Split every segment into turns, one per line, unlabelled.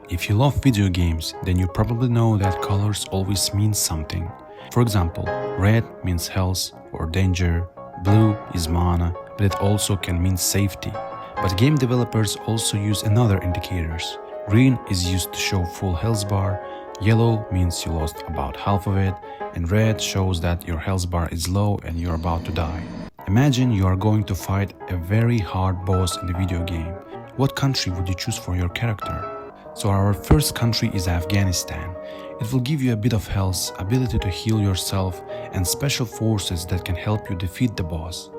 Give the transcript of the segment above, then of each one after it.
If you love video games, then you probably know that colors always mean something. For example, red means health or danger, blue is mana, but it also can mean safety. But game developers also use another indicators. Green is used to show full health bar, yellow means you lost about half of it, and red shows that your health bar is low and you're about to die. Imagine you are going to fight a very hard boss in the video game. What country would you choose for your character? So our first country is Afghanistan. It will give you a bit of health, ability to heal yourself, and special forces that can help you defeat the boss.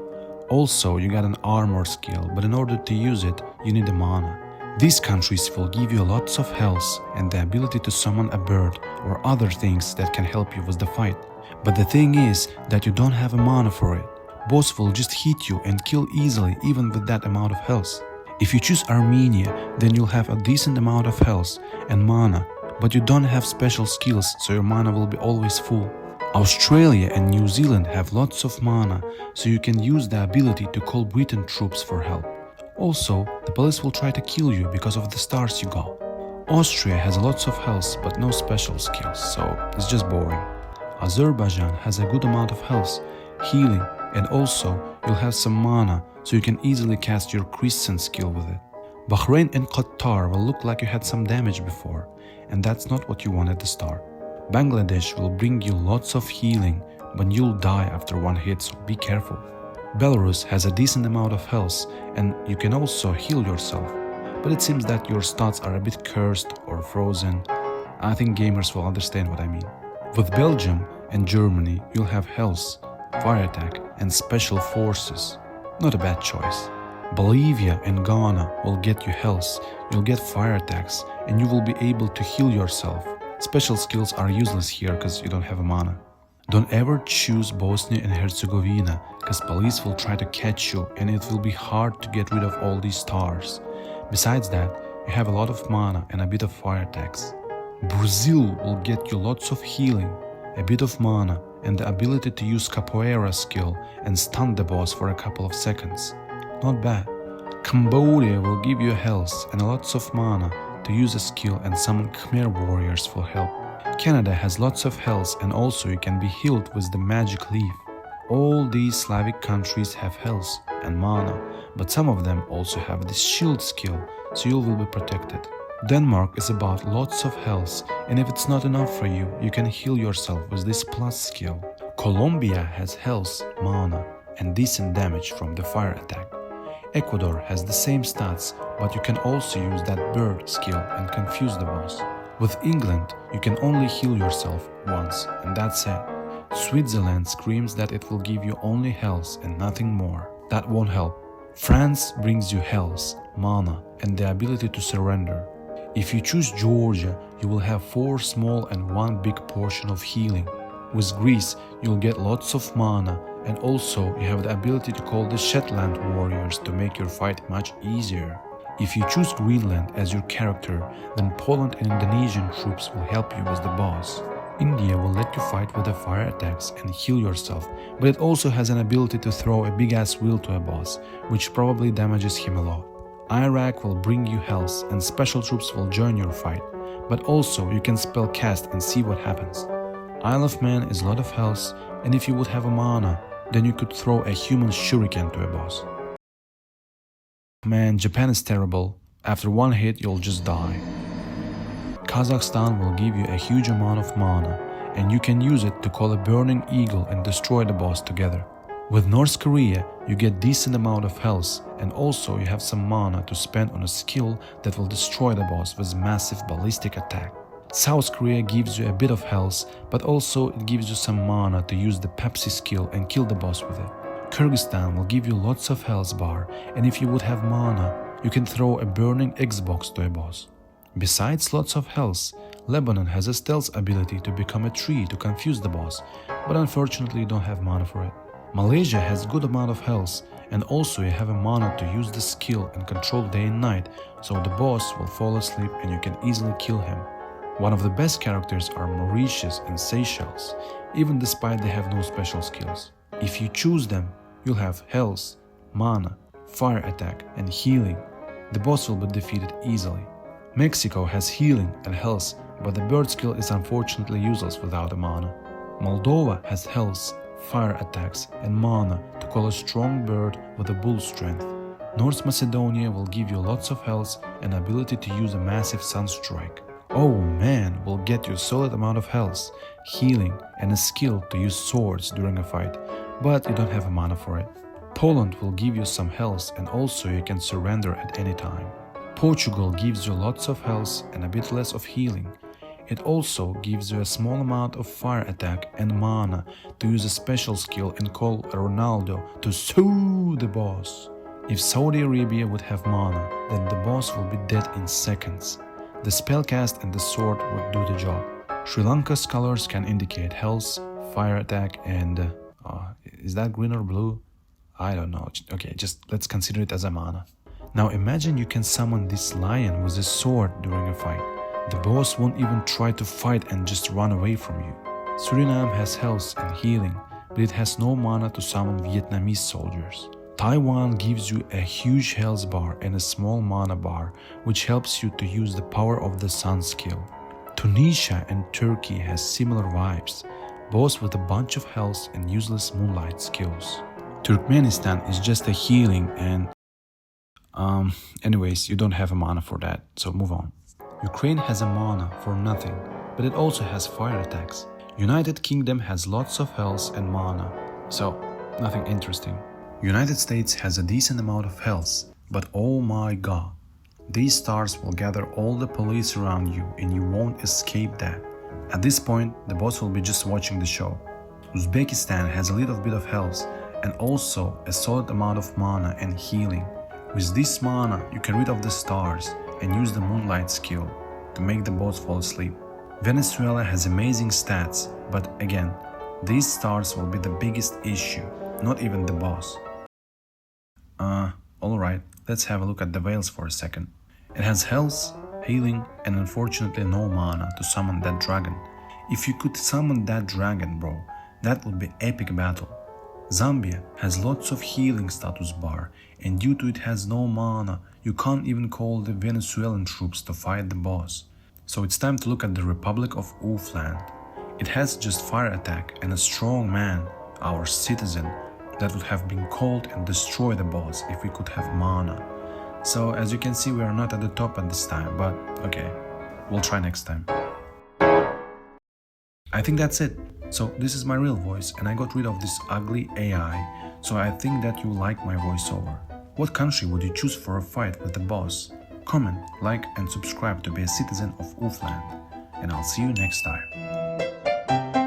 Also, you got an armor skill, but in order to use it, you need a mana. These countries will give you lots of health and the ability to summon a bird or other things that can help you with the fight. But the thing is that you don't have a mana for it. Boss will just hit you and kill easily even with that amount of health. If you choose Armenia, then you'll have a decent amount of health and mana, but you don't have special skills, so your mana will be always full. Australia and New Zealand have lots of mana, so you can use the ability to call Britain troops for help. Also, the police will try to kill you because of the stars you got. Austria has lots of health but no special skills, so it's just boring. Azerbaijan has a good amount of health, healing, and also you'll have some mana, so you can easily cast your Crescent skill with it. Bahrain and Qatar will look like you had some damage before, and that's not what you want at the start. Bangladesh will bring you lots of healing, but you'll die after one hit, so be careful. Belarus has a decent amount of health, and you can also heal yourself, but it seems that your stats are a bit cursed or frozen. I think gamers will understand what I mean. With Belgium and Germany, you'll have health, fire attack, and special forces. Not a bad choice. Bolivia and Ghana will get you health, you'll get fire attacks, and you will be able to heal yourself. Special skills are useless here because you don't have a mana. Don't ever choose Bosnia and Herzegovina, because police will try to catch you and it will be hard to get rid of all these stars. Besides that, you have a lot of mana and a bit of fire attacks. Brazil will get you lots of healing, a bit of mana, and the ability to use capoeira skill and stun the boss for a couple of seconds. Not bad. Cambodia will give you health and lots of mana to use a skill and summon Khmer warriors for help. Canada has lots of health and also you can be healed with the magic leaf. All these Slavic countries have health and mana, but some of them also have this shield skill, so you will be protected. Denmark is about lots of health, and if it's not enough for you, you can heal yourself with this plus skill. Colombia has health, mana, and decent damage from the fire attack. Ecuador has the same stats, but you can also use that bird skill and confuse the boss. With England, you can only heal yourself once, and that's it. Switzerland screams that it will give you only health and nothing more. That won't help. France brings you health, mana, and the ability to surrender. If you choose Georgia, you will have 4 small and 1 big portion of healing. With Greece, you'll get lots of mana, and also you have the ability to call the Shetland warriors to make your fight much easier. If you choose Greenland as your character, then Poland and Indonesian troops will help you with the boss. India will let you fight with the fire attacks and heal yourself, but it also has an ability to throw a big-ass wheel to a boss, which probably damages him a lot. Iraq will bring you health and special troops will join your fight, but also you can spell cast and see what happens. Isle of Man is a lot of health, and if you would have a mana, then you could throw a human shuriken to a boss. Man, Japan is terrible. After one hit, you'll just die. Kazakhstan will give you a huge amount of mana, and you can use it to call a burning eagle and destroy the boss together. With North Korea, you get decent amount of health, and also you have some mana to spend on a skill that will destroy the boss with massive ballistic attack. South Korea gives you a bit of health, but also it gives you some mana to use the Pepsi skill and kill the boss with it. Kyrgyzstan will give you lots of health bar, and if you would have mana, you can throw a burning Xbox to a boss. Besides lots of health, Lebanon has a stealth ability to become a tree to confuse the boss, but unfortunately you don't have mana for it. Malaysia has good amount of health, and also you have a mana to use the skill and control day and night, so the boss will fall asleep and you can easily kill him. One of the best characters are Mauritius and Seychelles, even despite they have no special skills. If you choose them, you'll have health, mana, fire attack and healing. The boss will be defeated easily. Mexico has healing and health, but the bird skill is unfortunately useless without a mana. Moldova has health, fire attacks, and mana to call a strong bird with a bull strength. North Macedonia will give you lots of health and ability to use a massive sunstrike. Oh man will get you a solid amount of health, healing, and a skill to use swords during a fight, but you don't have a mana for it. Poland will give you some health and also you can surrender at any time. Portugal gives you lots of health and a bit less of healing. It also gives you a small amount of fire attack and mana to use a special skill and call Ronaldo to sue the boss. If Saudi Arabia would have mana, then the boss will be dead in seconds. The spellcast and the sword would do the job. Sri Lanka's colors can indicate health, fire attack and... is that green or blue? I don't know. Okay, just let's consider it as a mana. Now imagine you can summon this lion with a sword during a fight. The boss won't even try to fight and just run away from you. Suriname has health and healing, but it has no mana to summon Vietnamese soldiers. Taiwan gives you a huge health bar and a small mana bar, which helps you to use the power of the sun skill. Tunisia and Turkey has similar vibes, both with a bunch of health and useless moonlight skills. Turkmenistan is just a healing and... anyways, you don't have a mana for that, so move on. Ukraine has a mana for nothing, but it also has fire attacks. United Kingdom has lots of health and mana, so nothing interesting. United States has a decent amount of health, but oh my god, these stars will gather all the police around you and you won't escape that. At this point, the boss will be just watching the show. Uzbekistan has a little bit of health and also a solid amount of mana and healing. With this mana, you can rid of the stars and use the moonlight skill to make the boss fall asleep. Venezuela has amazing stats, but again, these stars will be the biggest issue, not even the boss. Alright, let's have a look at the whales for a second. It has health, healing, and unfortunately no mana to summon that dragon. If you could summon that dragon, bro, that would be epic battle. Zambia has lots of healing status bar, and due to it has no mana, you can't even call the Venezuelan troops to fight the boss. So it's time to look at the Republic of Oofland. It has just fire attack and a strong man, our citizen, that would have been called and destroy the boss if we could have mana. So as you can see, we are not at the top at this time, but okay, we'll try next time. I think that's it. So this is my real voice and I got rid of this ugly AI, so I think that you like my voiceover. What country would you choose for a fight with the boss? Comment, like and subscribe to be a citizen of Oofland, and I'll see you next time.